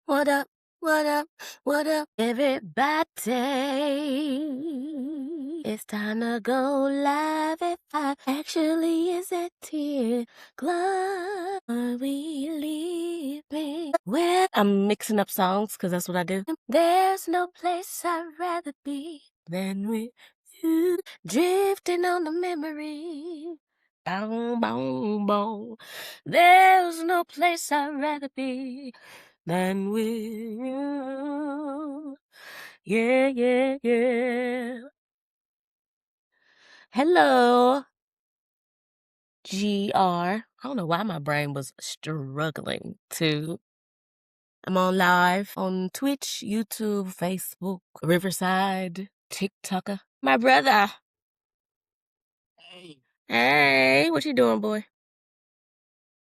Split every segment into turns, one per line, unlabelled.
What up? What up? What up, everybody? It's time to go live at 5. Actually, it's at 10 o'clock. Are we leaving? Well, I'm mixing up songs because that's what I do. There's no place I'd rather be than with you. Drifting on the memory. Boom, boom, boom. There's no place I'd rather be than with you. Yeah, yeah, yeah. Hello, GR. I don't know why my brain was struggling to. I'm on live on Twitch, YouTube, Facebook, Riverside, TikToker. My brother.
Hey,
Hey, what you doing, boy?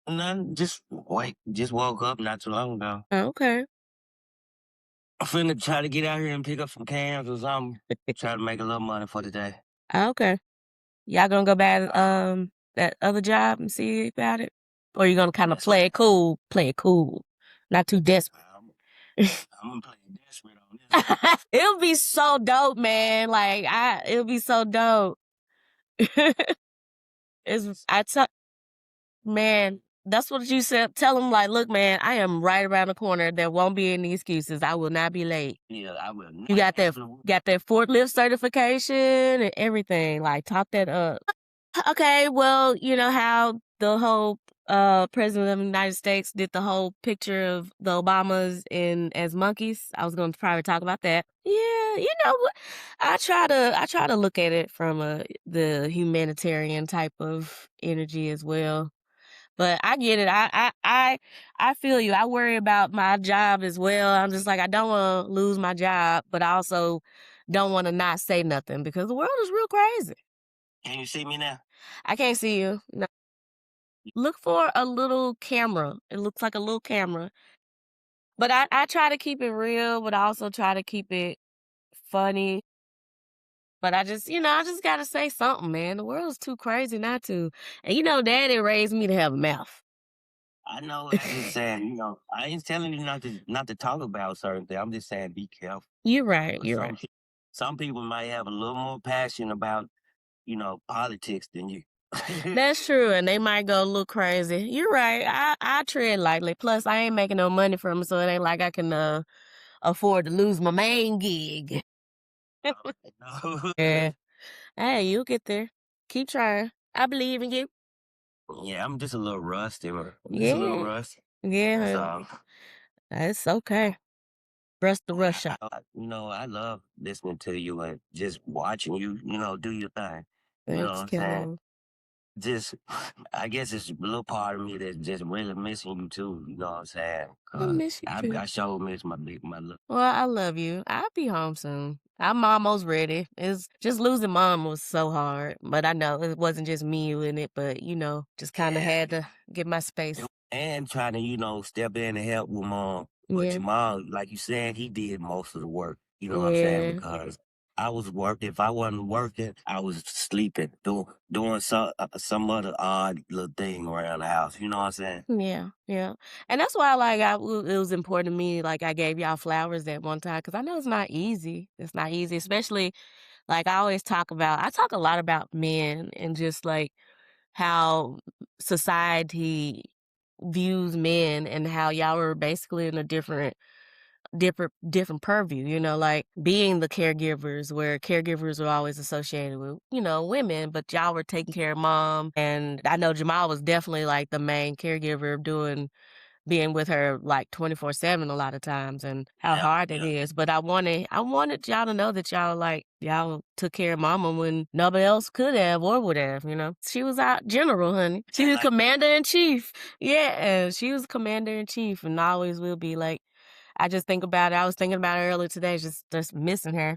none. Just woke up not too long ago.
Okay.
I'm finna try to get out here and pick up some cans or something. Try to make a little money for the day.
Okay. Y'all gonna go back that other job and see about it? Or you gonna kind of
Yes,
play
ma'am.
it cool, not too desperate?
I'm gonna play desperate on this one.
It'll be so dope, man. Like it'll be so dope. Man, that's what you said. Tell them like, look, man, I am right around the corner. There won't be any excuses. I will not be late.
Yeah, I will.
You got that forklift certification and everything. Like, talk that up. Okay, well, you know how the whole president of the United States did the whole picture of the Obamas as monkeys. I was going to probably talk about that. Yeah, you know what? I try to look at it from the humanitarian type of energy as well. But I get it. I feel you. I worry about my job as well. I'm just like, I don't want to lose my job, but I also don't want to not say nothing because the world is real crazy.
Can you see me now?
I can't see you. No. Look for a little camera. It looks like a little camera. But I try to keep it real, but I also try to keep it funny. But I just got to say something, man. The world is too crazy not to. And Daddy raised me to have a mouth.
I know. I'm just saying. I ain't telling you not to talk about certain things. I'm just saying be careful.
You're right.
'Cause
You're right.
some people might have a little more passion about politics than you.
That's true, and they might go a little crazy. You're right. I tread lightly. Plus, I ain't making no money from it, so it ain't like I can afford to lose my main gig.
No.
Yeah. Hey, you'll get there. Keep trying. I believe in you.
Yeah, I'm just a little rusty. I'm just a little
Yeah.
rusty. That's
Yeah.
all.
It's okay. Brush the rush out.
I love listening to you and just watching you, do your thing. You know what
Thanks,
I'm saying?
Kilo.
Just, I guess it's a little part of me that's just really missing you too. You know what I'm saying?
I
'Cause
miss you too.
I sure miss my little.
Well, I love you. I'll be home soon. I'm almost ready. It's just losing mom was so hard, but I know it wasn't just me in it, but just kind of
Yeah.
had to get my space.
And trying to, step in and help with mom. But
Yeah.
your mom, like you said, he did most of the work. You know what I'm saying?
Yeah.
Because I was working. If I wasn't working, I was sleeping, doing some other odd little thing around the house. You know what I'm saying?
Yeah, yeah. And that's why, like, it was important to me, like, I gave y'all flowers that one time because I know it's not easy. It's not easy, especially, like, I talk a lot about men and just, like, how society views men and how y'all were basically in a different purview, like being the caregivers where caregivers were always associated with, women, but y'all were taking care of mom. And I know Jamal was definitely like the main caregiver being with her like 24/7 a lot of times and how
Yeah,
hard it
yeah.
is. But I wanted y'all to know that y'all took care of mama when nobody else could have or would have. She was our general, honey. She
And
was
like,
commander in chief. Yeah, she was commander in chief and always will be. Like, I just think about it. I was thinking about her earlier today, just missing her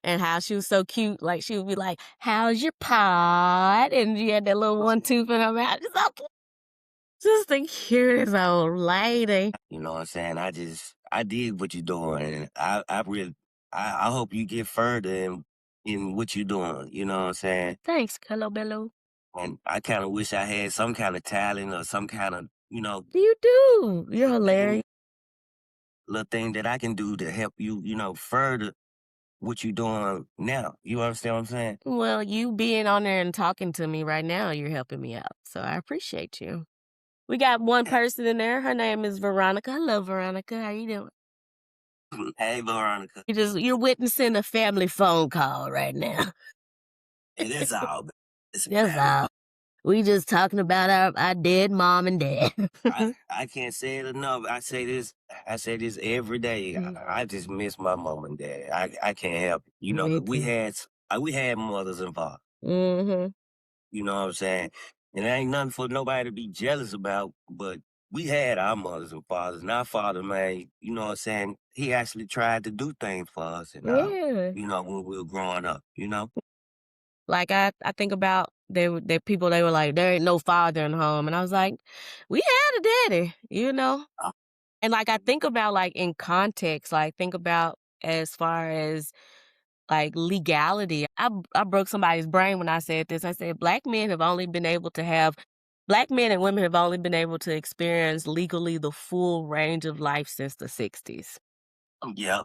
and how she was so cute. Like, she would be like, "How's your pod?" And she had that little one tooth in her mouth. It's so cute. Just the cutest old lady.
you know what I'm saying? I did what you're doing, and I really, I hope you get further in what you're doing. You know what I'm saying?
Thanks, Hello Bello.
And I kind of wish I had some kind of talent or some kind of,
You do. You're hilarious.
little thing that I can do to help you, further what you doing now. You understand what I'm saying?
Well, you being on there and talking to me right now, you're helping me out. So I appreciate you. We got one person in there. Her name is Veronica. Hello, Veronica. How you doing?
Hey, Veronica.
You're witnessing a family phone call right now.
It is all. It's a
That's
family.
all. We just talking about our dead mom and dad.
I can't say it enough. I say this every day. I just miss my mom and dad. I can't help it.
Me
'Cause
too.
we had mothers involved.
Mm-hmm.
You know what I'm saying? And it ain't nothing for nobody to be jealous about, but we had our mothers and fathers. And our father, man, you know what I'm saying? He actually tried to do things for us and
Yeah.
when we were growing up.
Like I think about they people they were like, there ain't no father in the home. And I was like, we had a daddy.
Uh,
And like I think about like in context, like think about as far as like legality. I broke somebody's brain when I said this. I said black men and women have only been able to experience legally the full range of life since the 60s.
yeah,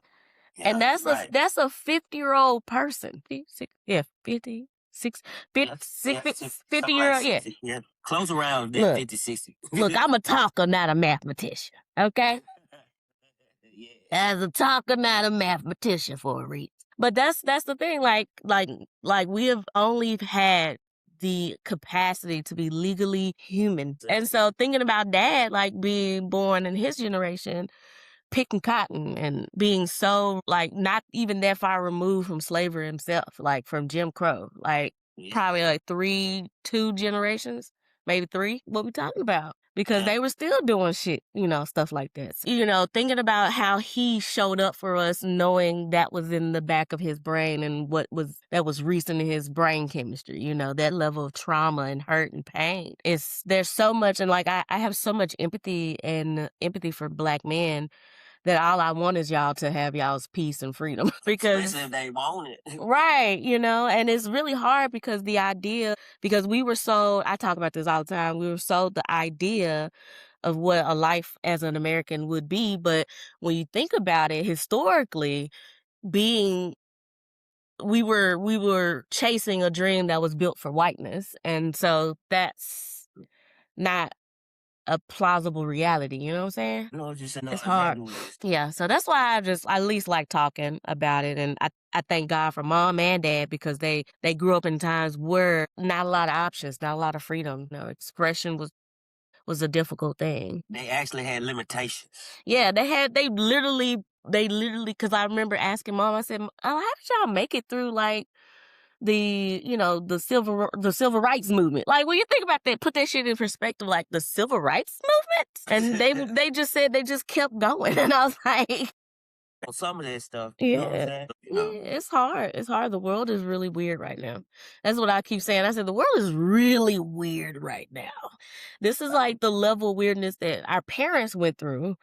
And
yeah, right.
that's a 50-year-old person. 56, yeah, 50, 6,
Yeah,
50,
yeah,
50
something like
year old. Yeah.
60. Yeah, close around that
Look,
50, 60.
look, I'm a talker, not a mathematician. Okay?
Yeah.
As a talker, not a mathematician for a reason. But that's the thing. Like we have only had the capacity to be legally human. And so thinking about dad, like being born in his generation, picking cotton and being so like not even that far removed from slavery himself, like from Jim Crow, like
Yeah.
probably like two generations, maybe three. What we talking about? Because
Yeah.
they were still doing shit, stuff like that. So, thinking about how he showed up for us, knowing that was in the back of his brain and that was recent in his brain chemistry. That level of trauma and hurt and pain. There's so much, and like I have so much empathy for Black men that all I want is y'all to have y'all's peace and freedom because
Especially if they want it.
right, and it's really hard because we were sold, I talk about this all the time, we were sold the idea of what a life as an American would be, but when you think about it historically, being we were chasing a dream that was built for whiteness, and so that's not a plausible reality, you know what I'm saying?
No, just know
It's hard.
exactly what it is.
Yeah, so that's why I at least like talking about it, and I thank God for mom and dad because they grew up in times where not a lot of options, not a lot of freedom. Expression was a difficult thing.
They actually had limitations.
Yeah, they literally because I remember asking mom, I said, "Oh, how did y'all make it through like the civil rights movement?" Like when you think about that, put that shit in perspective, like the civil rights movement, and they just said they just kept going, and I was like,
On some of that stuff, you know what I'm
yeah.
saying?
Yeah, it's hard. It's hard. The world is really weird right now. That's what I keep saying. I said the world is really weird right now. This is like the level of weirdness that our parents went through.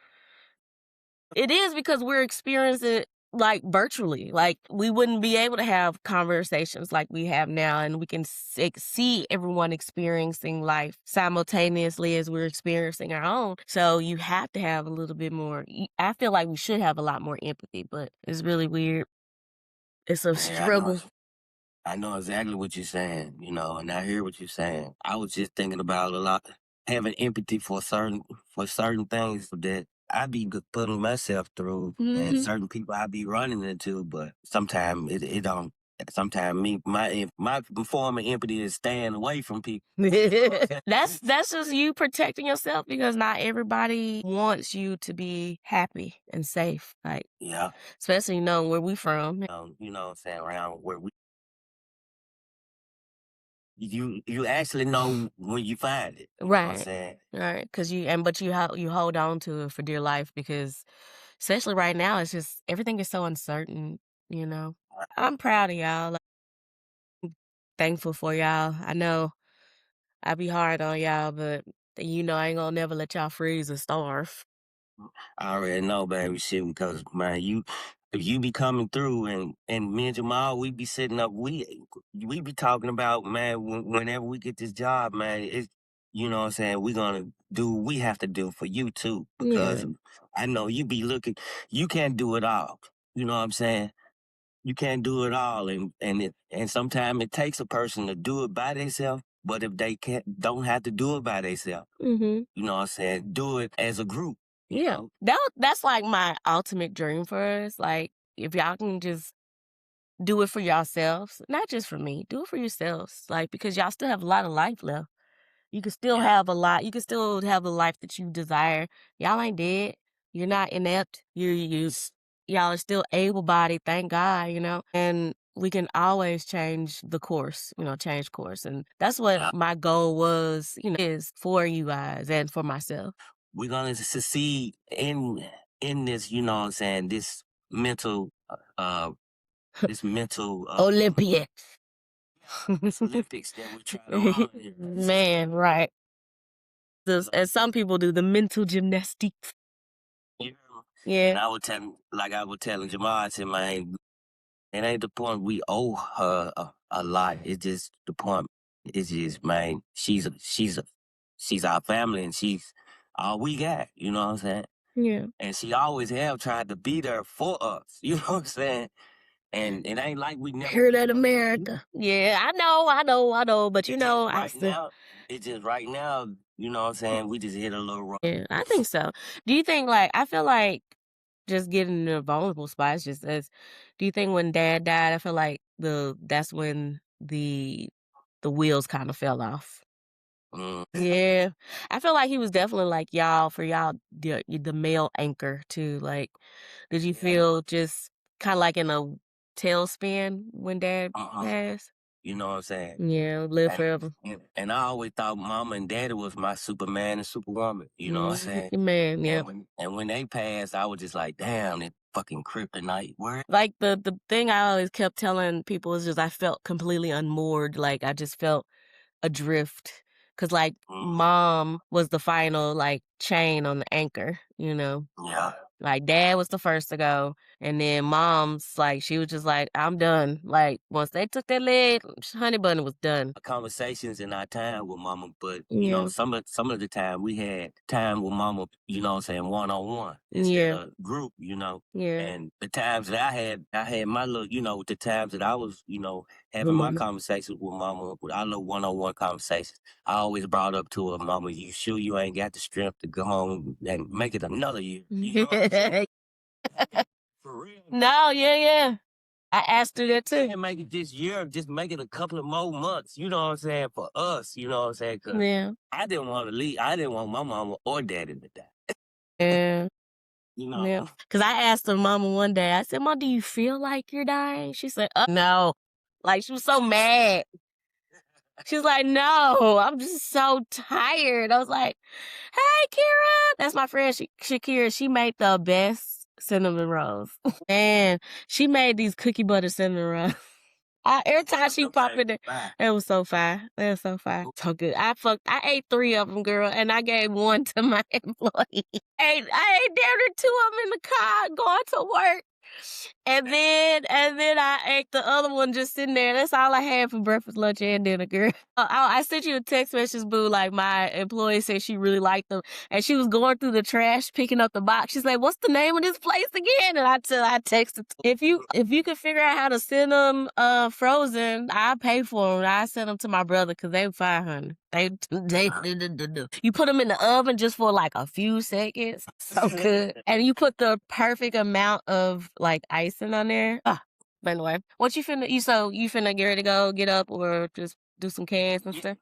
It is because we're experiencing it like virtually. Like we wouldn't be able to have conversations like we have now, and we can see everyone experiencing life simultaneously as we're experiencing our own. So you have to have a little bit more. I feel like we should have a lot more empathy, but it's really weird. It's a
Yeah, I know.
struggle.
I know exactly what you're saying, and I hear what you're saying. I was just thinking about a lot, having empathy for certain things that I be putting myself through, and
Hmm.
certain people I be running into. But sometimes it don't. Sometimes my form of empathy is staying away from people.
That's just you protecting yourself because not everybody wants you to be happy and safe. Like
Yeah,
especially knowing where we from.
what I'm saying, around where you actually know when you find it. You know what I'm
Right.
saying?
Right. Cause you hold on to it for dear life because especially right now, it's just everything is so uncertain, you know. I'm proud of y'all. Like, thankful for y'all. I know I be hard on y'all, but I ain't gonna never let y'all freeze or starve.
I already know, baby, shit, because man, if you be coming through and me and Jamal, we be sitting up, we be talking about, man, whenever we get this job, man. you know what I'm saying, we're gonna do what we have to do for you too. Because I know you be looking, you can't do it all. You know what I'm saying? You can't do it all, and sometimes it takes a person to do it by themselves. But if they don't have to do it by themselves, you know what I'm saying, do it as a group. Yeah,
that's like my ultimate dream for us. Like, if y'all can just do it for yourselves, not just for me, do it for yourselves. Like, because y'all still have a lot of life left. You can still have a lot. You can still have the life that you desire. Y'all ain't dead. You're not inept. Y'all are still able-bodied, thank God, and we can always change the course, change course. And that's what my goal was, is for you guys and for myself.
We're gonna succeed in this, you know what I'm saying, this mental
Olympians.
this Olympics that we're trying to run here.
Man, right. As some people do, the mental gymnastics.
Yeah.
Yeah.
And I was telling Jamal, I said, man, it ain't the point we owe her a lot. It's just the point. It's just, man, she's our family, and she's all we got. You know what I'm saying?
Yeah.
And she always have tried to be there for us. You know what I'm saying? And it ain't like we never
Hear that, America? Yeah, I know. But
it's just right now, you know what I'm saying, we just hit a little rough.
Yeah, I think so. Do you think, I feel like just getting in a vulnerable spot is just as, do you think when Dad died, I feel like that's when the wheels kind of fell off? Yeah. I feel like he was definitely like for y'all, the male anchor too. Like, did you feel just kind of like in a tailspin when Dad passed?
You know what I'm saying?
Yeah, live forever.
And I always thought Mama and Daddy was my Superman and Superwoman. You know what I'm saying?
Man, yeah.
And when they passed, I was just like, damn, that fucking kryptonite. Where?
Like, the thing I always kept telling people is just I felt completely unmoored. Like, I just felt adrift. 'Cause, Mom was the final, chain on the anchor,
Yeah.
Like, Dad was the first to go, and then Mom's, she was just like, "I'm done." Like, once they took that leg, Honey Bunny was done.
Conversations in our time with Mama, but you know, some of the time we had time with Mama, you know what I'm saying, one-on-one instead of group, you know.
Yeah.
And the times that I had my little, you know, the times that I was, you know, having my conversations with Mama, with our little one-on-one conversations, I always brought up to her, Mama, you sure you ain't got the strength to go home and make it another year? You know what I'm saying? For real.
No, yeah. I asked her that too.
And make it this year, just make it a couple of more months, you know what I'm saying, for us, you know what I'm saying? 'Cause I didn't want to leave. I didn't want my mama or daddy to die.
Yeah.
You know?
Yeah. 'Cause I asked her mama one day, I said, "Mom, do you feel like you're dying?" She said, no." Like, she was so mad. She was like, "No, I'm just so tired." I was like, "Hey, Kira." That's my friend, Shakira. She made the best cinnamon rolls. Man, she made these cookie butter cinnamon rolls. Every time she popped in there, it was so fire. It was so fire. So good. I ate 3 of them, girl, and I gave 1 to my employee. I ate damn near 2 of them in the car going to work. And then I ate the other one just sitting there. That's all I had for breakfast, lunch, and dinner, girl. I sent you a text message, boo. Like, my employee said she really liked them, and she was going through the trash picking up the box. She's like, "What's the name of this place again?" And I texted. If you could figure out how to send them frozen, I'll pay for them. I send them to my brother because they were 500. You put them in the oven just for a few seconds. So good. And you put the perfect amount of icing on there. But anyway, what you finna get ready to go, get up, or just do some cans and stuff?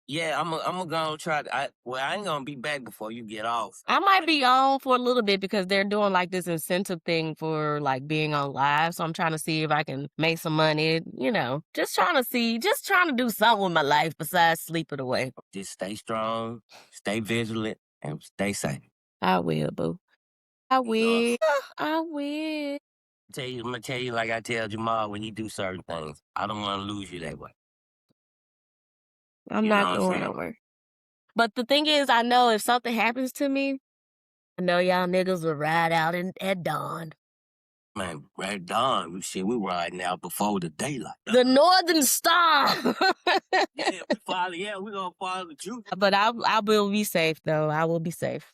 Yeah, I'm gonna go try. I ain't gonna be back before you get off.
I might be on for a little bit because they're doing this incentive thing for being on live. So I'm trying to see if I can make some money, just trying to do something with my life besides sleep it away.
Just stay strong, stay vigilant, and stay safe.
I will, boo. I will. I will.
I'm gonna tell you like I tell Jamal when you do certain things. I don't want to lose you that way.
I'm not going nowhere. But the thing is, I know if something happens to me, I know y'all niggas will ride out at dawn.
Man, right dawn, shit, we riding out before the daylight.
The Northern Star.
Yeah, we gonna follow the truth.
But I will be safe though. I will be safe.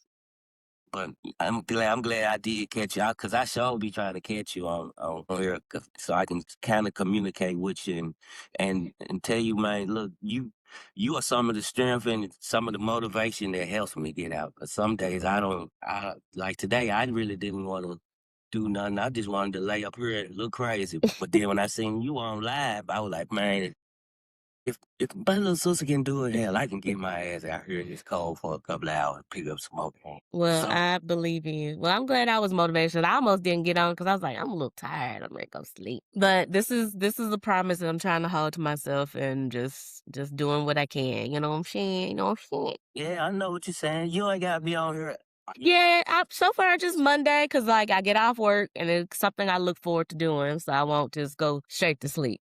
But I'm glad I did catch you out because I sure be trying to catch you on here so I can kind of communicate with you and tell you, man, look, you are some of the strength and some of the motivation that helps me get out. Cause some days I like today I really didn't want to do nothing. I just wanted to lay up here and look crazy. But then when I seen you on live, I was like, man, if my little sister can do it, hell, I can get my ass out here in this cold for a couple of hours, pick up smoke.
Well,
So
I believe in you. Well, I'm glad I was motivated. I almost didn't get on because I was like, I'm a little tired. I'm ready to go sleep. But this is a promise that I'm trying to hold to myself and just doing what I can. You know what I'm saying? You know what I'm saying?
yeah, I know what you're saying. You ain't gotta be on here.
Yeah, so far just Monday because like I get off work and it's something I look forward to doing, so I won't just go straight to sleep.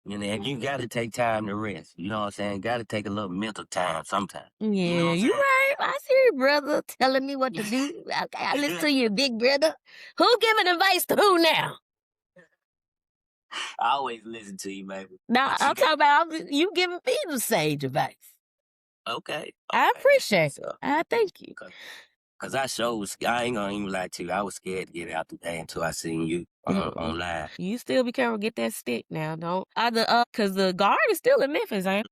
You know, and you gotta take time to rest. You know what I'm saying? Gotta take a little mental time sometimes. You know
Yeah,
what I'm
you
saying?
right. I see you, brother, telling me what to do. Okay, I listen to you, big brother. Who giving advice to who now?
I always listen to you, baby.
Now
But
I'm talking about you giving me the sage advice.
okay,
I
okay.
appreciate it.
So,
I thank you.
cause I ain't gonna even lie to you. I was scared to get out today until I seen you on live.
You still be careful. Get that stick now. Don't either because the guard is still in Memphis, ain't it?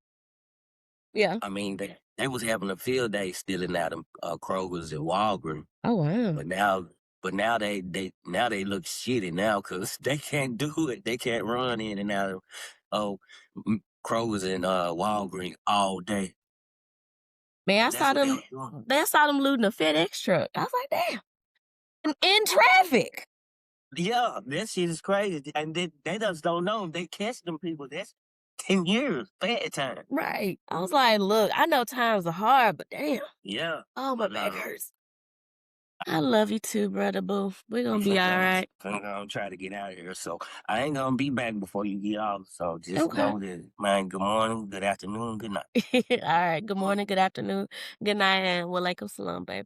Yeah.
I mean, they was having a field day stealing out of Kroger's and Walgreens.
Oh wow.
But now they look shitty now because they can't do it. They can't run in and out of oh Kroger's and Walgreens all day.
Man, I
That's
saw
what they
them.
were doing.
I saw them looting a FedEx truck. I was like, damn. In traffic.
Yeah, that shit is crazy. And they just don't know. They catch them people. That's 10 years bad time.
Right. I was like, look, I know times are hard, but damn.
Yeah.
Oh, my
But
back hurts. I love you too, brother boo. We're
I'm
gonna be all right.
gonna try to get out of here. So I ain't gonna be back before you get off. So just
Okay.
know that, man, good morning, good afternoon, good night.
All right. Good morning, good afternoon, good night, and walaikum salam, babe.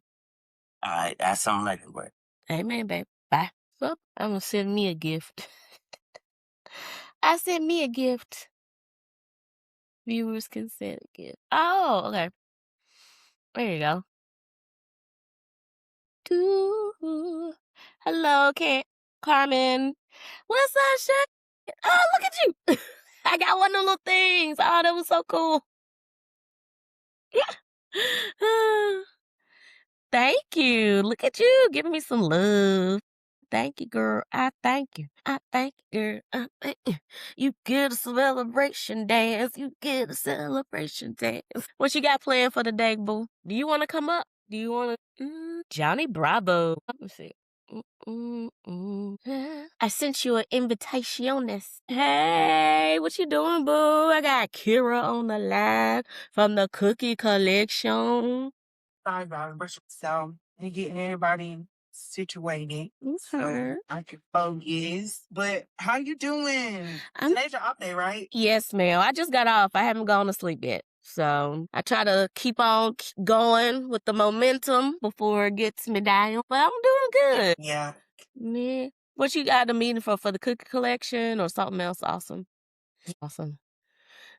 All right, that's something like it, bro.
Amen, babe. Bye. Well, I'm gonna send me a gift. I sent me a gift. Viewers can send a gift. Oh, okay. There you go. Doo. Hello, Carmen. What's up, Shay? Oh, look at you. I got one of the little things. Oh, that was so cool. Thank you. Look at you giving me some love. Thank you, girl. I thank you. I thank you, girl. I thank you. You get a celebration dance. You get a celebration dance. What you got planned for the day, boo? Do you want to come up? Do you want to? Johnny Bravo. Let me see. I sent you an invitation. Hey, what you doing, boo? I got Kira on the line from the Cookie Collection.
Sorry about it. So, and getting everybody situated. So
Okay.
I can focus. But how you doing?
I'm
Today's your off day, right?
Yes, ma'am. I just got off. I haven't gone to sleep yet. So I try to keep on going with the momentum before it gets me down. But I'm doing good.
Yeah.
Man. What you got a meeting for the cookie collection or something else awesome? Awesome.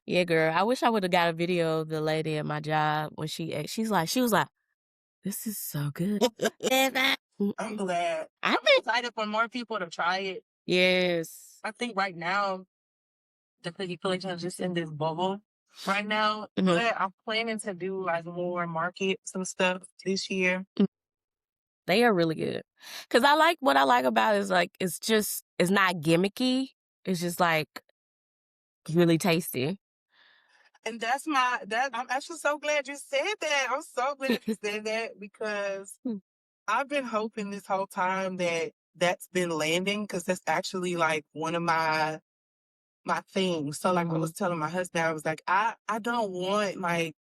Yeah, girl. I wish I would have got a video of the lady at my job when she was like, this is so good.
I'm glad.
I
I'm
think
excited for more people to try it.
yes.
I think right now the cookie collection is just in this bubble right now.
Mhm.
But I'm planning to do like more market some stuff this year.
They are really good. Cause what I like about it is like it's not gimmicky. It's just like really tasty.
And I'm actually so glad you said that. I'm so glad you said that because I've been hoping this whole time that that's been landing because that's actually like one of my things. So like I was telling my husband, I was like, I don't want like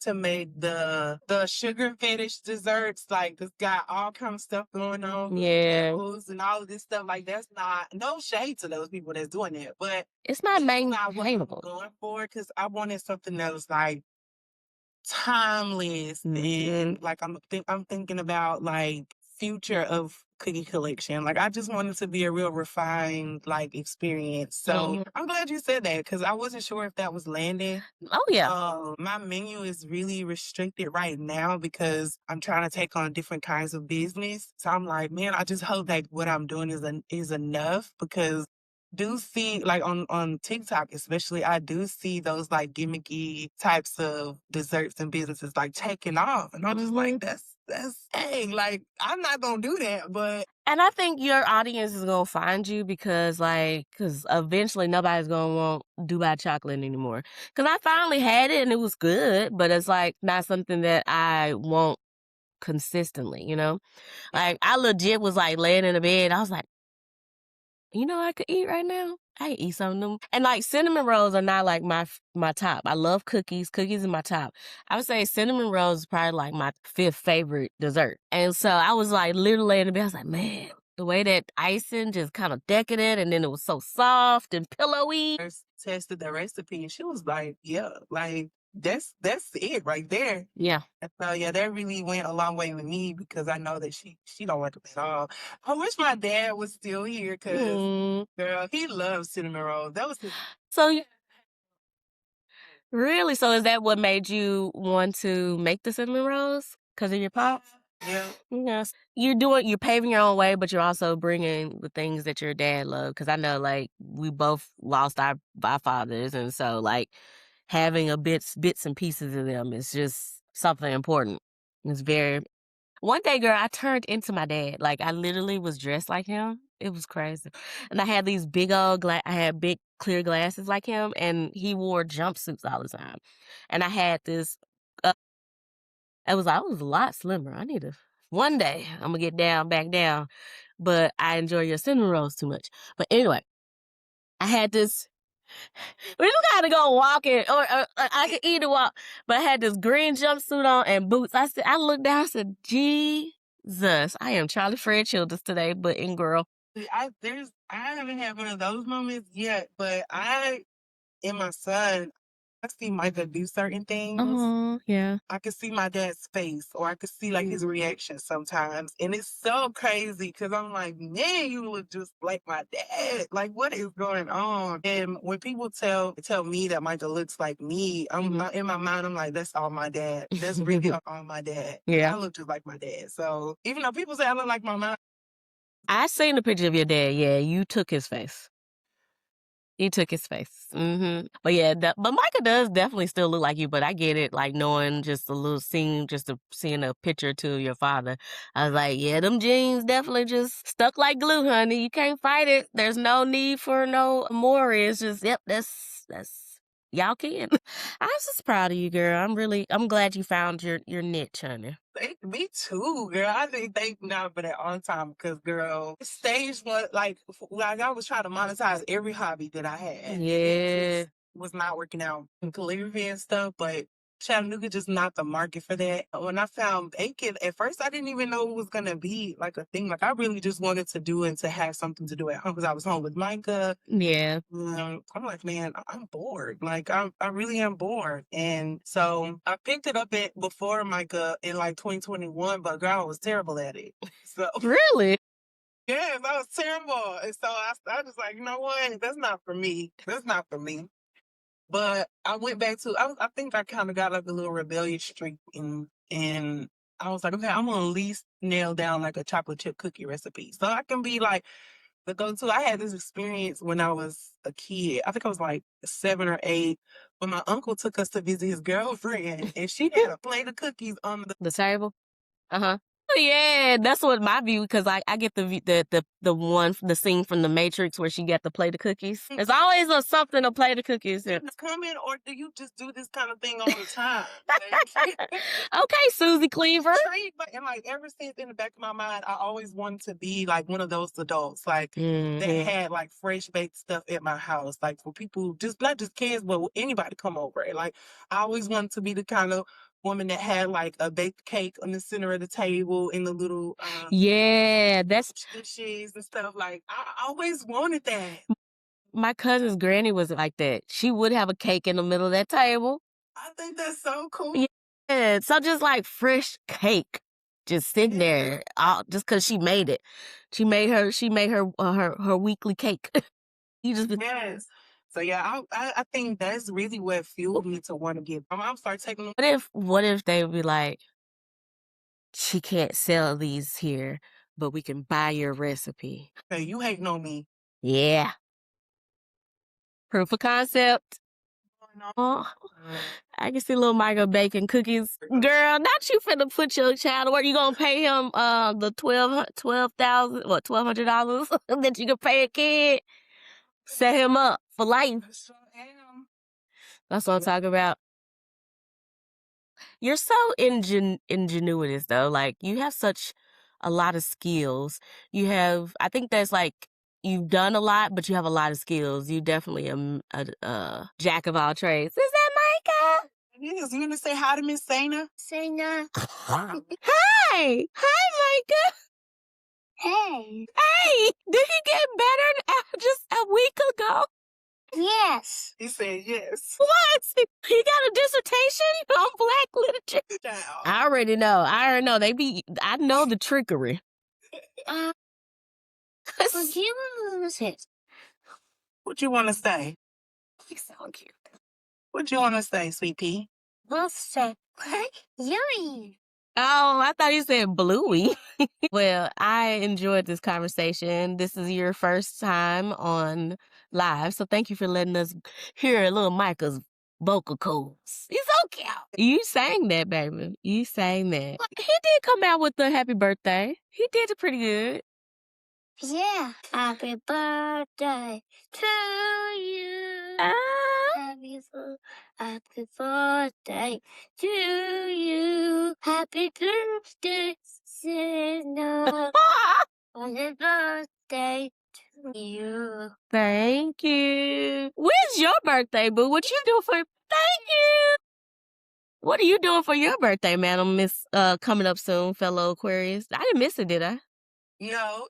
to make the sugar fetish desserts like this got all kind of stuff going on with
Yeah.
apples and all of this stuff. Like that's not no shade to those people that's doing that, but
It's not
it's not what I'm
maintainable.
going for because I wanted something that was like timeless
Mhm.
and like I'm thinking about like future of cookie collection. Like, I just wanted to be a real refined, like, experience. So I'm glad you said that because I wasn't sure if that was landing.
Oh yeah.
My menu is really restricted right now because I'm trying to take on different kinds of business. So I'm like, man, I just hope that what I'm doing is enough because do see like on TikTok especially, I do see those like gimmicky types of desserts and businesses like taking off, and I'm just like, that's dang, like I'm not gonna do that, but
And I think your audience is gonna find you because eventually nobody's gonna want Dubai chocolate anymore. Because I finally had it and it was good, but it's like not something that I want consistently, you know? Like I legit was like laying in the bed. I was like, you know what I could eat right now? I could eat some of them. And like cinnamon rolls are not like my top. I love cookies. Cookies are my top. I would say cinnamon rolls is probably like my 5th favorite dessert. And so I was like literally in the bed. I was like, man, the way that icing just kind of decadent and then it was so soft and pillowy.
Tested the recipe and she was like, yeah, like that's it right there.
Yeah.
And so yeah, that really went a long way with me because I know that she don't like them at all. I wish my dad was still here because girl, he loves cinnamon rolls. That was his.
So really? So is that what made you want to make the cinnamon rolls? Because of your pop?
Yeah.
Yes. You're paving your own way, but you're also bringing the things that your dad loved. Because I know, like, we both lost our fathers, and so like having bits and pieces of them is just something important. It's very. One day, girl, I turned into my dad. Like I literally was dressed like him. It was crazy, and I had these big old I had big clear glasses like him, and he wore jumpsuits all the time. And I had this. I was a lot slimmer. One day I'm gonna get back down, but I enjoy your cinnamon rolls too much. But anyway, I had this. We don't gotta go walking, or I could either walk. But I had this green jumpsuit on and boots. I looked down. I said, "Jesus, I am Charlie Fred Childers today, but in girl."
I haven't had one of those moments yet, but in my son, I see Micah do certain things.
Oh, yeah.
I can see my dad's face, or I can see like his reaction sometimes, and it's so crazy because I'm like, man, you look just like my dad. Like, what is going on? And when people tell me that Micah looks like me, I'm in my mind, I'm like, that's all my dad. That's really all my dad.
Yeah.
I look just like my dad. So even though people say I look like my mom,
I seen the picture of your dad. Yeah, you took his face. He took his face. But yeah, but Micah does definitely still look like you, but I get it, like knowing just a little scene, seeing a picture or two of your father. I was like, yeah, them jeans definitely just stuck like glue, honey. You can't fight it. There's no need for no more. It's just, yep, that's y'all can. I was just proud of you, girl. I'm glad you found your niche, honey.
Me too, girl. I think thank God for that on time because, girl, stage one, like I was trying to monetize every hobby that I had.
Yeah.
It just was not working out in calligraphy and stuff, but Chattanooga just not the market for that. When I found bacon, at first I didn't even know it was gonna be like a thing. Like I really just wanted to do and to have something to do at home because I was home with Micah.
Yeah.
I'm like, man, I'm bored. Like I really am bored. And so I picked it up before Micah in like 2021, but girl, I was terrible at it. So
Really?
yeah, that was terrible. And so I was like, you know what? That's not for me. That's not for me. But I went back to I think I kind of got like a little rebellious streak and I was like, okay, I'm gonna at least nail down like a chocolate chip cookie recipe. So I can be like the go-to. I had this experience when I was a kid. I think I was like 7 or 8 when my uncle took us to visit his girlfriend and she had a plate of cookies on
The table? Uh-huh. Oh, yeah, that's what my view, because I get the scene from The Matrix where she got the plate of cookies. There's always a plate of cookies. Yeah.
Come in, or do you just do this kind of thing all the time?
Okay, Susie Cleaver.
And like ever since in the back of my mind, I always wanted to be like one of those adults, like that had like fresh baked stuff at my house, like for people, just not just kids, but anybody come over. Like I always wanted to be the kind of woman that had like a baked cake on the center of the table in the little
that's
dishes and stuff. Like I always wanted that.
My cousin's granny was like that. She would have a cake in the middle of that table.
I think that's so cool.
Yeah, so just like fresh cake. just sitting there, all just because she made it. She made her weekly cake. You just
Yes. So yeah, I think that's really what fueled me to want to get. I'm start taking.
what if they would be like, she can't sell these here, but we can buy your recipe.
Hey, you hating on me?
Yeah. Proof of concept. Oh, I can see little Michael baking cookies. Girl, not you finna put your child to work. You gonna pay him the $12,000 that you can pay a kid? Set him up for life. That's what I'm talking about. You're so ingenuitous though. Like you have such a lot of skills. I think that's like you've done a lot, but you have a lot of skills. You definitely a jack of all trades. Is that Micah?
Yes, you gonna say hi to Miss Sana?
Sana. Hi, Micah. Hey. Hey, did he get better just a week ago? Yes.
He said yes.
What? He got a dissertation on Black literature.
Child.
I already know. I know the trickery.
What you want to say?
He's so cute.
What you want to say, sweet pea?
Yummy. Oh, I thought you said bluey. Well, I enjoyed this conversation. This is your first time on live, so thank you for letting us hear little Micah's vocal cords. He's so cute. You sang that, baby. You sang that. He did come out with the happy birthday. He did it pretty good. Yeah. Happy birthday to you. Happy birthday to you. Happy birthday, Santa. Happy birthday to you. Thank you. When's your birthday, boo? What you doing for? Thank you. What are you doing for your birthday, madam? Miss coming up soon, fellow Aquarius. I didn't miss it, did I?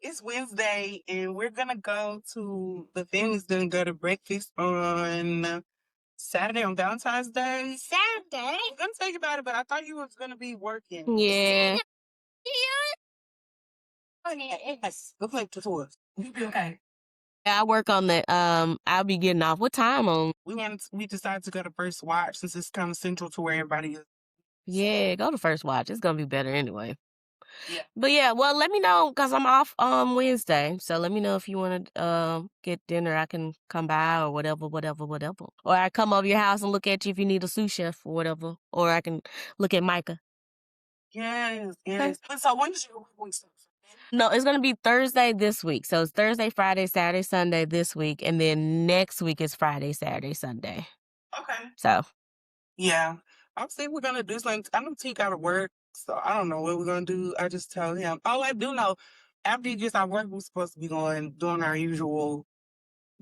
It's Wednesday, and we're gonna go to the family's gonna go to breakfast on Saturday on Valentine's Day.
Saturday?
I'm gonna tell you about it, but I thought you was gonna be working.
Yeah.
Oh yeah, yes. Go play the tours. You be okay.
I work on that. I'll be getting off. What time on?
We decided to go to First Watch since it's kind of central to where everybody is.
Yeah, go to First Watch. It's gonna be better anyway.
Yeah.
But yeah, well, let me know because I'm off on Wednesday. So let me know if you want to get dinner. I can come by or whatever. Or I come over your house and look at you if you need a sous chef or whatever. Or I can look at Micah.
Yes. So when is your week start?
No, it's gonna be Thursday this week. So it's Thursday, Friday, Saturday, Sunday this week, and then next week is Friday, Saturday, Sunday.
Okay.
So
yeah, I'll say we're gonna do something. I don't take out of work, so I don't know what we're gonna do. I just tell him. Oh, I do know. After he gets out of work, we're supposed to be doing our usual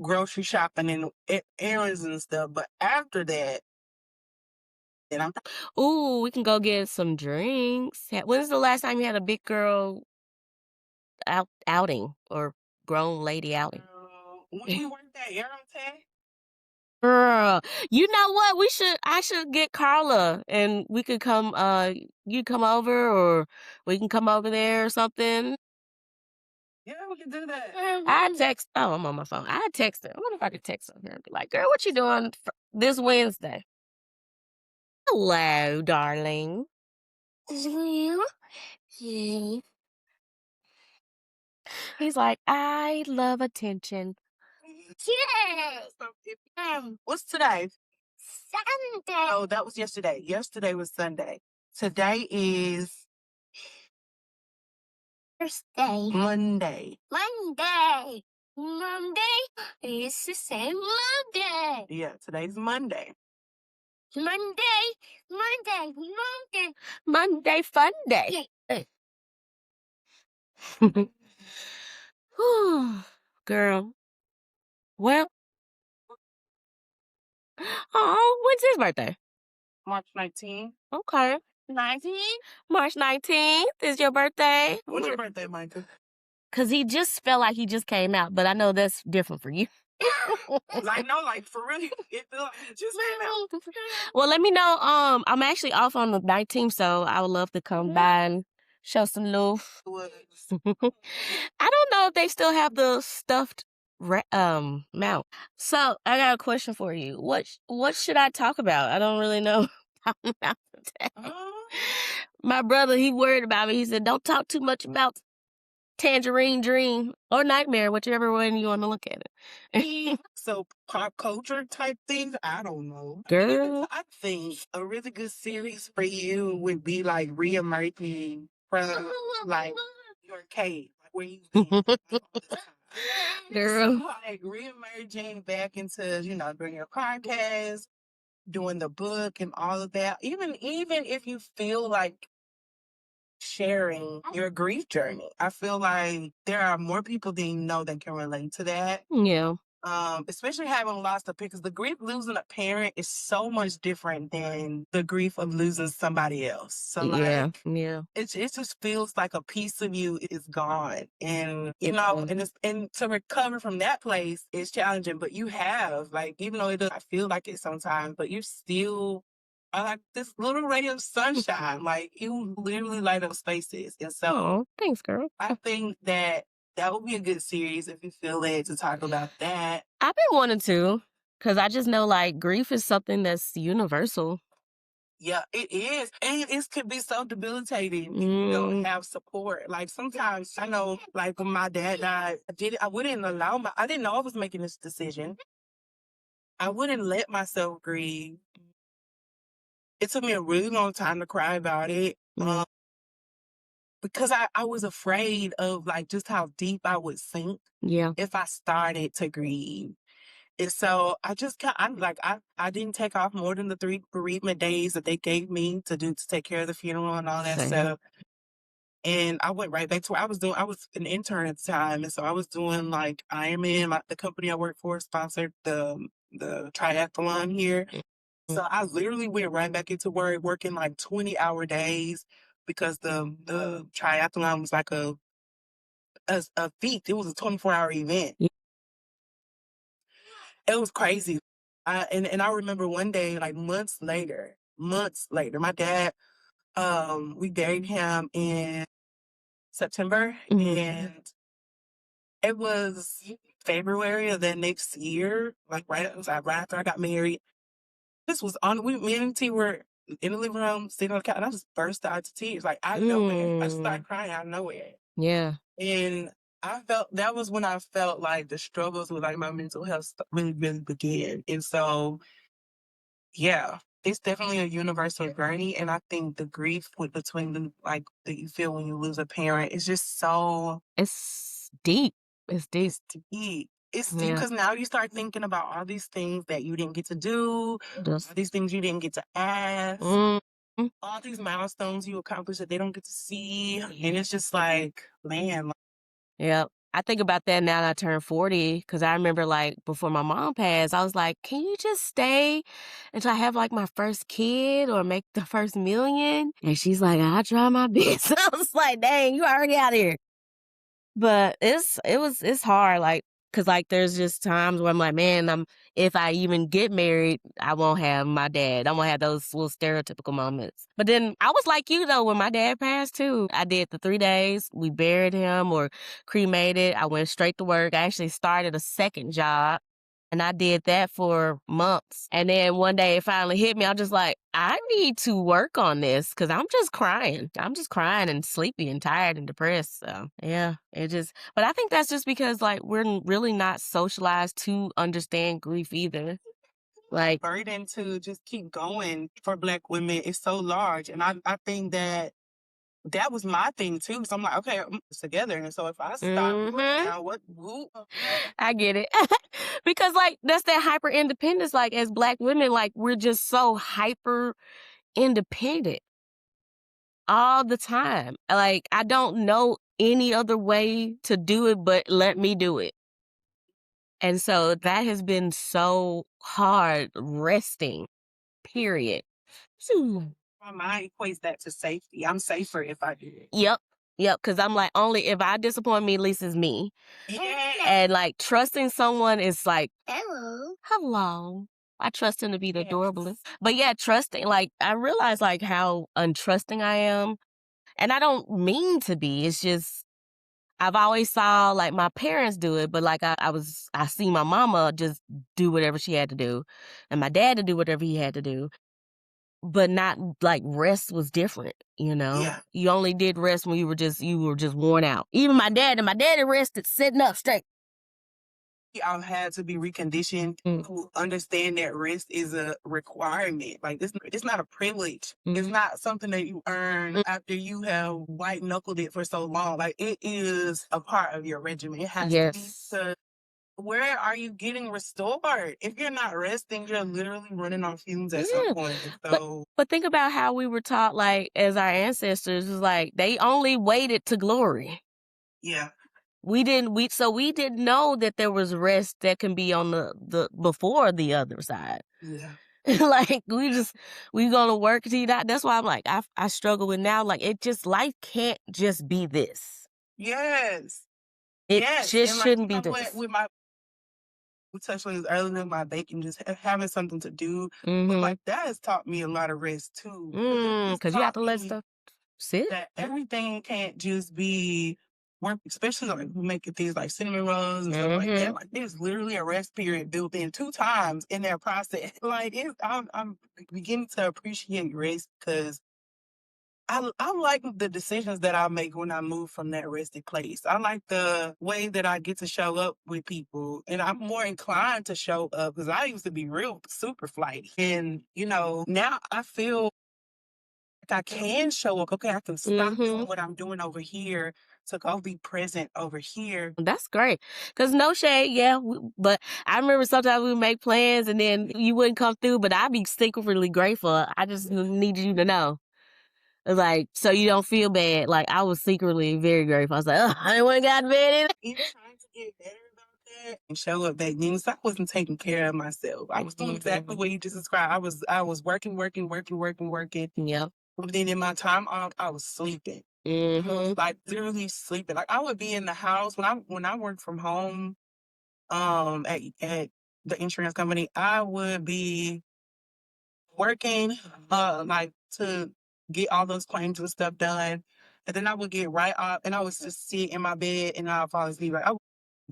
grocery shopping and errands and stuff. But after that, then I'm.
ooh, we can go get some drinks. When's the last time you had a big girl outing or grown lady outing?
When we worked at Arrowtech.
Girl, you know what? I should get Carla and we could come, you come over or we can come over there or something.
Yeah, we can do that.
I'm on my phone. I text her. I wonder if I could text her and be like, girl, what you doing this Wednesday? Hello, darling. He's like, I love attention.
Yes. What's today?
Sunday.
Oh, that was yesterday. Yesterday was Sunday. Today is
Thursday.
Monday.
Monday. It's the same Monday.
Yeah, today's Monday.
Monday fun day. Whew, girl. Well, oh, when's his birthday?
March 19th.
Okay. 19th? March 19th is your birthday.
What's your birthday, Micah?
Because he just felt like he just came out, but I know that's different for you.
Like, no, like, for real, it feel like he just came out.
Well, let me know. I'm actually off on the 19th, so I would love to come by and Show some love.
Was
I don't know if they still have the stuffed mount. So I got a question for you. What should I talk about? I don't really know. My brother, he worried about me. He said, "Don't talk too much about Tangerine Dream or Nightmare, whichever one you want to look at it."
so pop culture type things. I don't know,
Girl.
I think a really good series for you would be like reemerging from like your cave, like where you've been all the time.
Girl.
So, like reemerging back into, doing your podcast, doing the book and all of that. Even if you feel like sharing your grief journey, I feel like there are more people than you know that can relate to that.
Yeah.
Especially having lost a parent, because the grief losing a parent is so much different than the grief of losing somebody else. So
Yeah.
like
Yeah.
it just feels like a piece of you is gone. And
Yeah.
and to recover from that place is challenging, but you have, like, even though it doesn't feel like it sometimes, but you still are like this little ray of sunshine. Like you literally light up spaces. And so
Oh, thanks, girl.
I think that would be a good series if you feel led to talk about that.
I've been wanting to, because I just know like grief is something that's universal.
Yeah, it is. And it could be so debilitating if you don't have support. Like sometimes I know, like when my dad died, I wouldn't I didn't know I was making this decision. I wouldn't let myself grieve. It took me a really long time to cry about it. Because I was afraid of like just how deep I would sink if I started to grieve. And so I just I didn't take off more than the 3 bereavement days that they gave me to take care of the funeral and all that
Same.
stuff. And I went right back to what I was doing. I was an intern at the time, and so I was doing like Ironman. The company I work for sponsored the triathlon here. So I literally went right back into work, working like 20-hour days, because the triathlon was like a feat. It was a 24-hour event.
Yeah.
It was crazy. And I remember one day, like months later, my dad, we buried him in September, and it was February of that next year, like it was right after I got married. This was me and T were in the living room, sitting on the couch, and I just burst out into tears, like out of nowhere. I just started crying out of nowhere.
Yeah.
And that was when I felt like the struggles with like my mental health really, really began. And so, yeah, it's definitely a universal journey. And I think the grief between that you feel when you lose a parent is just so,
It's deep. It's deep.
deep. It's deep because now you start thinking about all these things that you didn't get to do, all these things you didn't get to ask, all these milestones you accomplished that they don't get to see. And it's just like, man.
Yeah. I think about that now that I turned 40, because I remember like before my mom passed, I was like, can you just stay until I have like my first kid or make the first million? And she's like, I'll try my best. I was like, dang, you already out here. But it's hard, like, because like there's just times where I'm like, man, if I even get married, I won't have my dad. I won't have those little stereotypical moments. But then I was like you though, when my dad passed too. I did the 3 days. We buried him or cremated. I went straight to work. I actually started a second job. And I did that for months. And then one day it finally hit me. I'm just like, I need to work on this because I'm just crying. I'm just crying and sleepy and tired and depressed. So, yeah, but I think that's just because, like, we're really not socialized to understand grief either. Like,
burden to just keep going for Black women is so large. And I think that was my thing too. So I'm like, okay, I'm together. And so if I stop now, who?
I get it. Because like that's that hyper independence. Like as Black women, like we're just so hyper independent all the time. Like I don't know any other way to do it but let me do it. And so that has been so hard resting, period.
My mind equates that to safety. I'm safer if I do it.
Yep. Because I'm like, only if I disappoint me, at least it's me.
Yeah.
And like trusting someone is like, hello. I trust him to be the adorable. But yeah, trusting, like I realize like how untrusting I am. And I don't mean to be. It's just I've always saw like my parents do it, but like I see my mama just do whatever she had to do, and my dad to do whatever he had to do. But not like rest was different, you know?
Yeah.
You only did rest when you were just worn out. Even my daddy rested sitting up straight.
I've had to be reconditioned to understand that rest is a requirement. Like it's not a privilege. It's not something that you earn after you have white knuckled it for so long. Like it is a part of your regimen. It has to be.
Yes.
So where are you getting restored? If you're not resting, you're literally running on fumes at some point. So
But think about how we were taught, like, as our ancestors, was like, they only waited to glory.
yeah.
We didn't know that there was rest that can be on the before the other side.
Yeah.
Like we gonna work to that. That's why I'm like, I struggle with now. Like life can't just be this.
Yes.
It
Yes.
just
And like
shouldn't be
you know
this.
what, with my we touched on this earlier about baking, just having something to do. But
Mm-hmm.
like that has taught me a lot of rest too. It's
Because you have
taught
to let
me
stuff sit.
that everything can't just be work, especially like making things like cinnamon rolls and stuff like that. Like there's literally a rest period built in 2 times in that process. Like I'm beginning to appreciate rest because I like the decisions that I make when I move from that rested place. I like the way that I get to show up with people, and I'm more inclined to show up because I used to be real super flighty. And, you know, now I feel like I can show up. Okay, I can stop doing what I'm doing over here to go be present over here.
That's great. Cause no shade, yeah. But I remember sometimes we would make plans and then you wouldn't come through, but I'd be secretly grateful. I just needed you to know. Like, so you don't feel bad. Like, I was secretly very grateful. I was like, oh, I didn't want to got bed.
Even trying to get better about that and show up back then, so I wasn't taking care of myself. I was doing exactly what you just described. I was working.
Yeah.
But then in my time off, I was sleeping. Like literally sleeping. Like I would be in the house when I worked from home, at the insurance company, I would be working, like to get all those claims and stuff done. And then I would get right up and I was just sit in my bed and I'd fall asleep. Like I was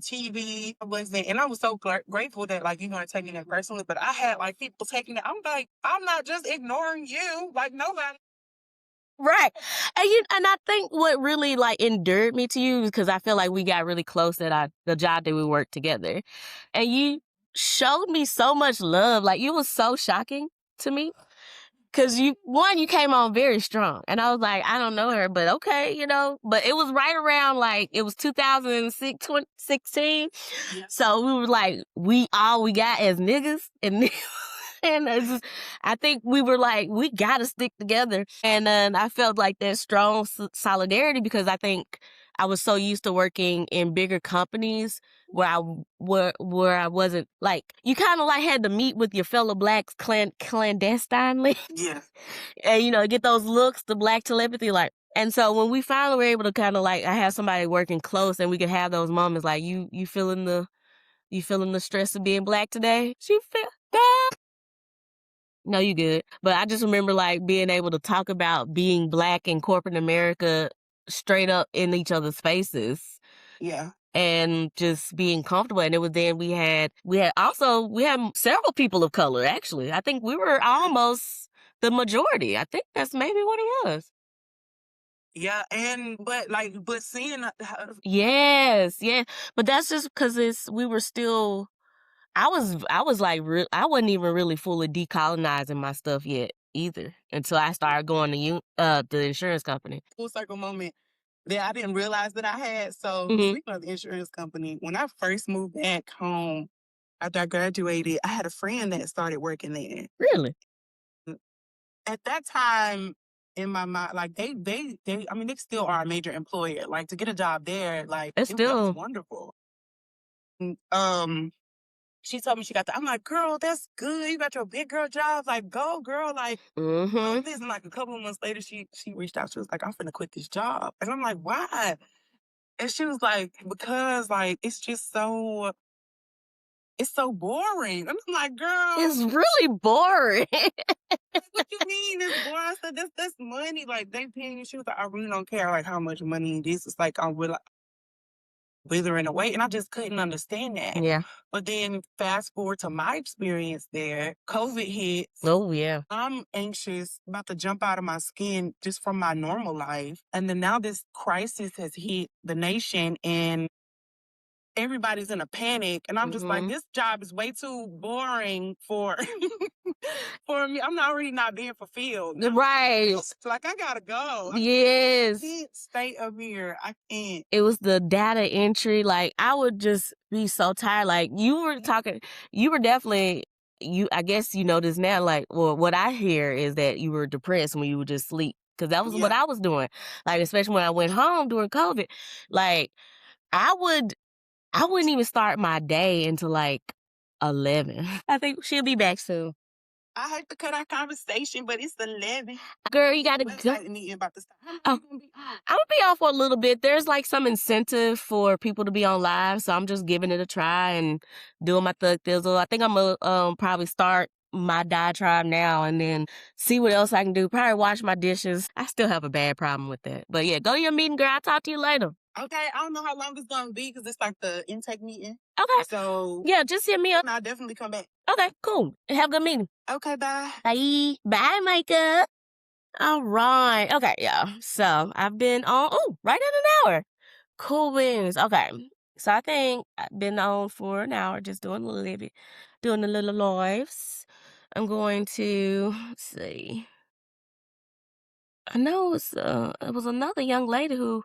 TV, I wasn't, and I was so grateful that like you're gonna take it personally. But I had like people taking it. I'm like, I'm not just ignoring you. Like nobody.
Right. And I think what really like endeared me to you because I feel like we got really close at the job that we worked together. And you showed me so much love. Like you was so shocking to me. Cause you came on very strong. And I was like, I don't know her, but okay, you know. But it was right around like it was 2016.
Yeah.
So we were like, we got as niggas and and I think we were like, we gotta stick together. And then I felt like that strong solidarity because I think I was so used to working in bigger companies where I wasn't like you kind of like had to meet with your fellow blacks clandestinely.
Yeah.
And you know get those looks, the black telepathy, like. And so when we finally were able to kind of like I have somebody working close and we could have those moments like you feeling the stress of being black today. She felt that. No, you good. But I just remember like being able to talk about being black in corporate America straight up in each other's faces.
Yeah.
And just being comfortable. And it was then we had several people of color, actually. I think we were almost the majority. I think that's maybe what it was.
Yeah, but seeing
Yes, yeah. But that's just because we were still, I was like, I wasn't even really fully decolonizing my stuff yet either until I started going to the insurance company.
full circle moment that I didn't realize that I had. So speaking of the insurance company, when I first moved back home after I graduated, I had a friend that started working there.
Really?
At that time in my mind, like they I mean they still are a major employer. Like to get a job there, like
It's
that
still
was wonderful. And, she told me she got I'm like, girl, that's good. You got your big girl job. Like, go, girl. Like, this. And like a couple of months later, she reached out. She was like, I'm finna quit this job. And I'm like, why? And she was like, because like it's just it's so boring. And I'm like, girl,
it's really boring.
What you mean? This boy, I said, that's money. Like, they paying you. She was like, I really don't care, like, how much money it is. It's like, I'm withering away. And I just couldn't understand that.
Yeah.
But then fast forward to my experience there, COVID hits.
Oh, yeah.
I'm anxious, about to jump out of my skin just from my normal life. And then now this crisis has hit the nation and everybody's in a panic. And I'm just like, this job is way too boring for for me. I'm already not being fulfilled.
Right.
It's like, I gotta go.
Yes.
I can't stay up here. I can't.
It was the data entry. Like, I would just be so tired. Like, you were definitely, I guess you know this now. Like, well, what I hear is that you were depressed when you would just sleep. Because that was what I was doing. Like, especially when I went home during COVID. Like, I wouldn't even start my day until like 11. I think she'll be back soon.
I hate to cut our conversation, but it's 11.
Girl, you gotta go.
About to start.
Oh, I'm gonna be off for a little bit. There's like some incentive for people to be on live, so I'm just giving it a try and doing my thug thizzle. I think I'm gonna probably start my diatribe now and then see what else I can do. Probably wash my dishes. I still have a bad problem with that. But yeah, go to your meeting, girl. I'll talk to you later.
Okay, I don't know how long it's gonna be because it's like the intake meeting.
Okay.
So
yeah, just hit me up.
I'll definitely come back.
Okay, cool. Have a good meeting.
Okay, bye.
Bye. Bye, Micah. All right. Okay, yeah. So I've been on, right at an hour. Cool wins. Okay. So I think I've been on for an hour just doing the little lives. I'm going to, let's see. I know it was another young lady who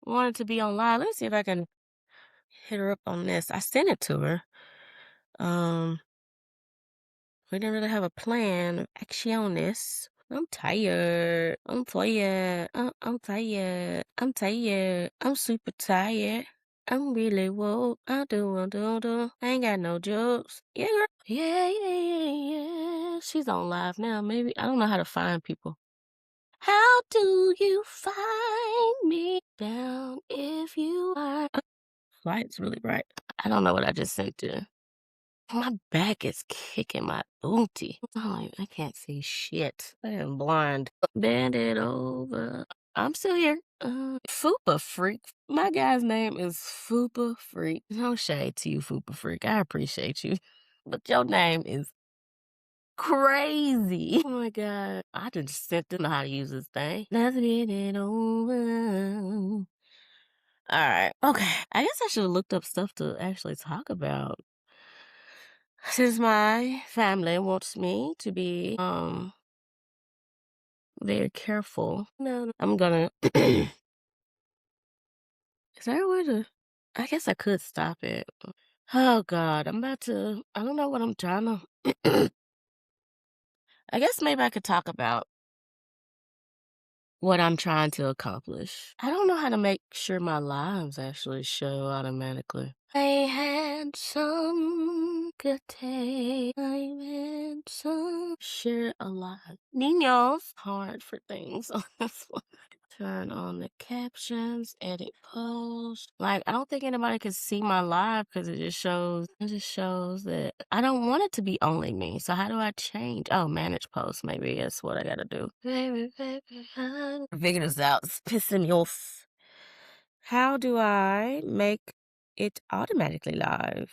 wanted to be on live. Let me see if I can hit her up on this. I sent it to her. We didn't really have a plan of actionis. I'm tired. I'm tired. I'm tired. I'm tired. I'm super tired. I'm really woke. I do. I ain't got no jokes. Yeah, girl. Yeah. She's on live now. Maybe. I don't know how to find people. How do you find me down if you are? Light's really bright. I don't know what I just sent to. My back is kicking my booty. Oh, I can't see shit. I am blind. Bend it over. I'm still here. Fupa Freak. My guy's name is Fupa Freak. No shade to you, Fupa Freak. I appreciate you. But your name is crazy. Oh my God. I just didn't know how to use this thing. Let's get it over. All right. Okay. I guess I should have looked up stuff to actually talk about. Since my family wants me to be very careful, no, I'm gonna. Is there a way to? I guess I could stop it. Oh God, I'm about to. I don't know what I'm trying to. I guess maybe I could talk about what I'm trying to accomplish. I don't know how to make sure my lives actually show automatically. I had some good day. I had some share a lot. Niños hard for things on this one. Turn on the captions, edit post. Like, I don't think anybody can see my live because it just shows that I don't want it to be only me. So how do I change? Oh, manage post. Maybe that's what I gotta do. Baby, figure this out. It's pissing me off. How do I make it automatically live?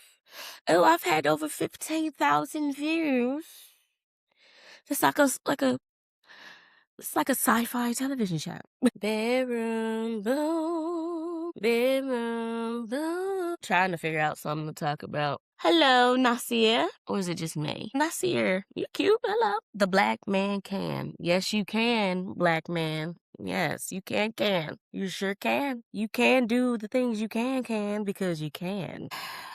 Oh, I've had over 15,000 views. It's like a sci-fi television show. Bedroom boom, bedroom boom. Trying to figure out something to talk about. Hello, Nasir. Or is it just me? Nasir, you cute. Hello. The black man can. Yes, you can, black man. Yes, you can. You sure can. You can do the things you can because you can.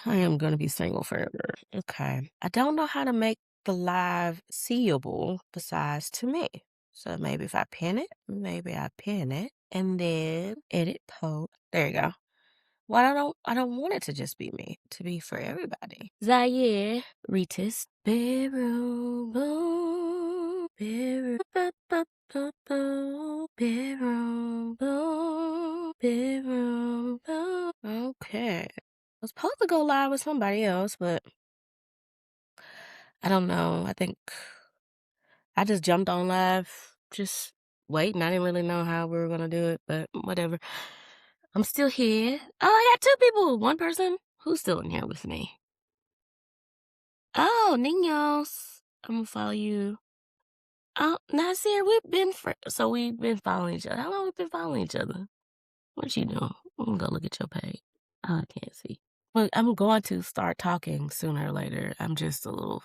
I am going to be single forever. Okay. I don't know how to make the live seeable besides to me. So maybe if I pin it, and then edit post. There you go. Well, I don't want it to just be me, to be for everybody. Zaire, retest. Bedroom, boom, bedroom, bedroom, boom, bedroom, boom. Okay. I was supposed to go live with somebody else, but I don't know. I think I just jumped on live, just waiting. I didn't really know how we were gonna do it, but whatever. I'm still here. Oh, I got 2 people. 1 person who's still in here with me. Oh, Niños. I'm gonna follow you. Oh, Nasir, we've been following each other. How long we been following each other? What you doing? I'm gonna go look at your page. Oh, I can't see. Well, I'm going to start talking sooner or later. I'm just a little.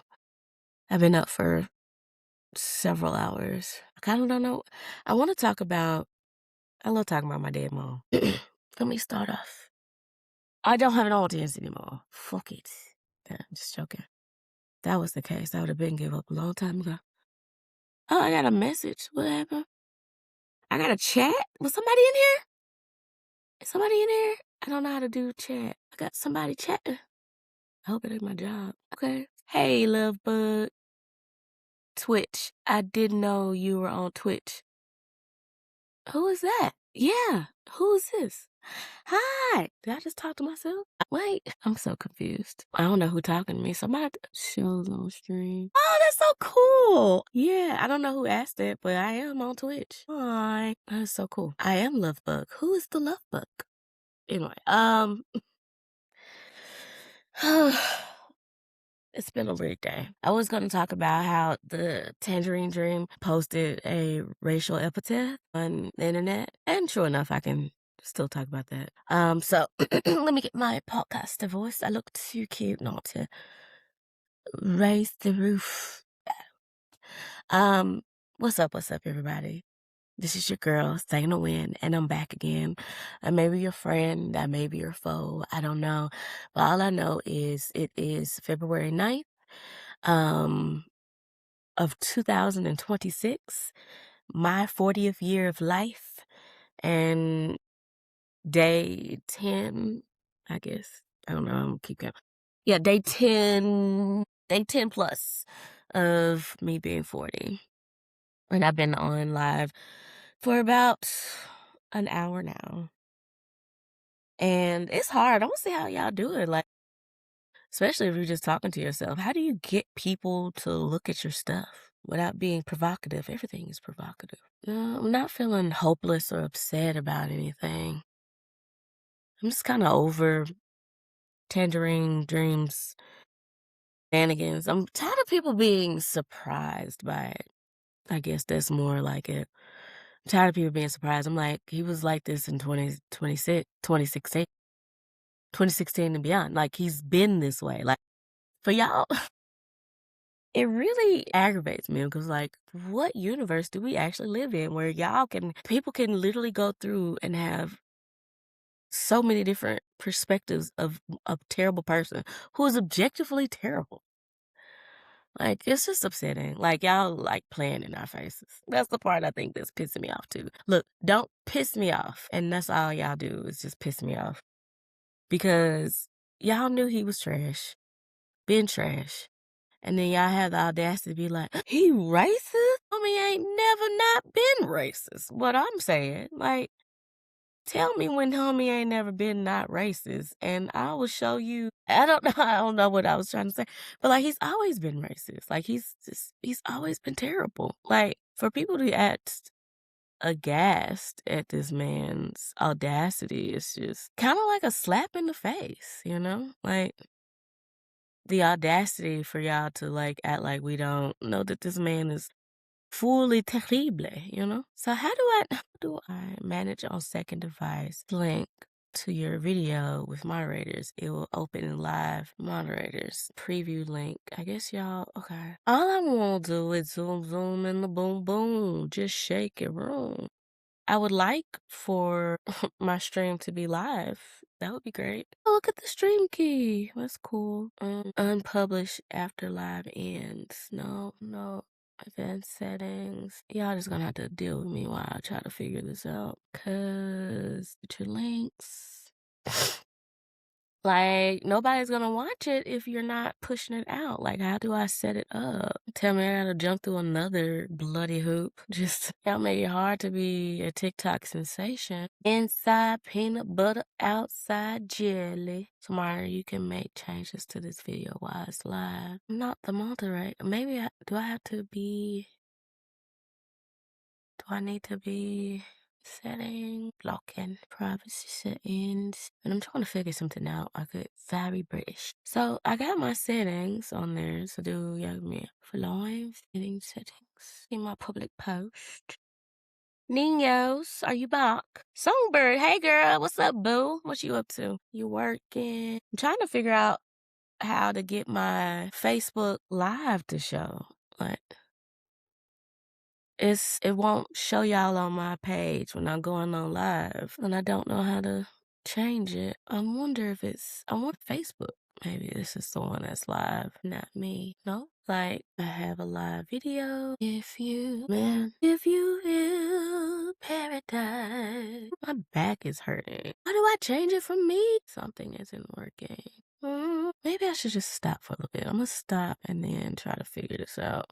I've been up for several hours. I kind of don't know. I want to talk about. I love talking about my dead mom. Let me start off. I don't have an audience anymore. Fuck it. Yeah, I'm just joking. If that was the case, I would have been give up a long time ago. Oh, I got a message. What happened? I got a chat? Was somebody in here? Is somebody in here? I don't know how to do chat. I got somebody chatting. I hope it ain't my job. Okay. Hey, love bug. Twitch. I didn't know you were on Twitch. Who is that? Yeah. Who is this? Hi. Did I just talk to myself? Wait. I'm so confused. I don't know who talking to me. Somebody shows on stream. Oh, that's so cool. Yeah. I don't know who asked that, but I am on Twitch. Hi. That's so cool. I am Lovebug. Who is the Lovebug? Anyway, it's been a weird day. I was going to talk about how the Tangerine Dream posted a racial epithet on the internet, and sure enough, I can still talk about that. So let me get my podcaster voice. I look too cute not to raise the roof. What's up, everybody? This is your girl, Saying to Win, and I'm back again. I may be your friend, I may be your foe, I don't know. But all I know is it is February 9th of 2026, my 40th year of life, and day 10, I guess. I don't know, I'm gonna keep going. Yeah, day 10 plus of me being 40. And I've been on live for about an hour now. And it's hard. I don't see how y'all do it. Like, especially if you're just talking to yourself. How do you get people to look at your stuff without being provocative? Everything is provocative. I'm not feeling hopeless or upset about anything. I'm just kind of over Tangerine Dreams shenanigans. I'm tired of people being surprised by it. I guess that's more like it. I'm tired of people being surprised. I'm like, he was like this in 2016 and beyond. Like, he's been this way. Like, for y'all, it really aggravates me because, like, what universe do we actually live in where people can literally go through and have so many different perspectives of a terrible person who is objectively terrible? Like, it's just upsetting. Like, y'all like playing in our faces. That's the part I think that's pissing me off too. Look, don't piss me off. And that's all y'all do is just piss me off. Because y'all knew he was trash. Been trash. And then y'all have the audacity to be like, he racist? Homie ain't never not been racist. What I'm saying, like, tell me when homie ain't never been not racist, and I will show you. I don't know what I was trying to say, but like, he's always been racist. Like, he's always been terrible. Like, for people to act aghast at this man's audacity is just kind of like a slap in the face, you know? Like, the audacity for y'all to like act like we don't know that this man is fully terrible, you know? So how do I manage on second device link to your video with moderators? It will open in live moderators preview link. I guess y'all okay. All I want to do is zoom in the boom boom. Just shake it room. I would like for my stream to be live. That would be great. Oh, look at the stream key. That's cool. Unpublished after live ends. No. Advanced settings. Y'all just gonna have to deal with me while I try to figure this out. Cause your links. Like, nobody's gonna watch it if you're not pushing it out. Like, how do I set it up? Tell me I gotta jump through another bloody hoop. Just y'all make it hard to be a TikTok sensation. Inside peanut butter, outside jelly. Tomorrow you can make changes to this video while it's live. I'm not the moderator. Maybe do I have to be I need to be setting, blocking, privacy settings? And I'm trying to figure something out. I could very British. So I got my settings on there. So do y'all give me for live settings in my public post. Ninos, are you back? Songbird, hey girl, what's up, boo? What you up to? You working? I'm trying to figure out how to get my Facebook Live to show. Like, it won't show y'all on my page when I'm going on live, and I don't know how to change it. I wonder if I want Facebook. Maybe this is the one that's live, not me. No? Like, I have a live video. If you feel paradise. My back is hurting. How do I change it from me? Something isn't working. Maybe I should just stop for a little bit. I'm gonna stop and then try to figure this out.